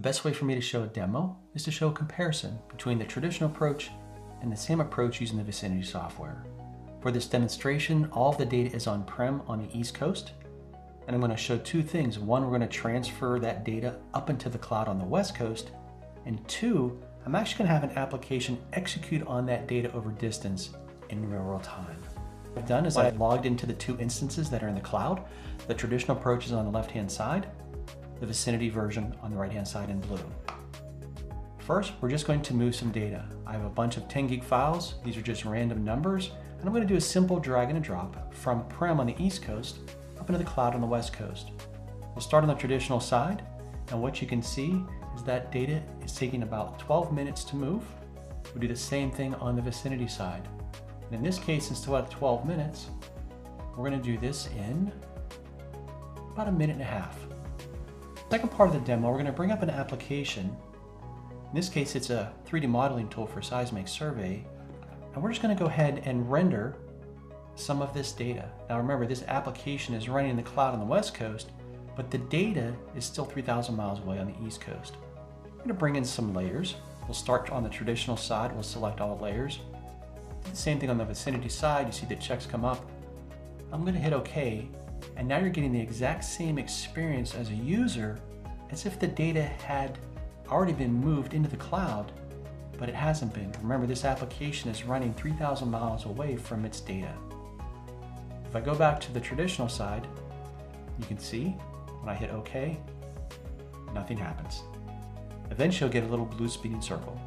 best way for me to show a demo is to show a comparison between the traditional approach and the same approach using the Vcinity software. For this demonstration, all of the data is on-prem on the East Coast, and I'm going to show two things. One, we're going to transfer that data up into the cloud on the West Coast, and two, I'm actually going to have an application execute on that data over distance in real-world time. What I've done is I've logged into the two instances that are in the cloud. The traditional approach is on the left-hand side, the Vcinity version on the right-hand side in blue. First, we're just going to move some data. I have a bunch of 10 gig files. These are just random numbers, and I'm going to do a simple drag and a drop from prem on the East Coast up into the cloud on the West Coast. We'll start on the traditional side, and what you can see is that data is taking about 12 minutes to move. We'll do the same thing on the Vcinity side. And in this case, instead of 12 minutes, we're going to do this in about a minute and a half. Second part of the demo, we're going to bring up an application. In this case, it's a 3D modeling tool for seismic survey, and we're just going to go ahead and render some of this data. Now remember, this application is running in the cloud on the West Coast, but the data is still 3,000 miles away on the East Coast. We're going to bring in some layers. We'll start on the traditional side. We'll select all the layers. Do the same thing on the Vcinity side. You see the checks come up. I'm going to hit OK, and now you're getting the exact same experience as a user as if the data had already been moved into the cloud, but it hasn't been. Remember, this application is running 3,000 miles away from its data. If I go back to the traditional side, you can see when I hit OK, nothing happens. Eventually you'll get a little blue spinning circle.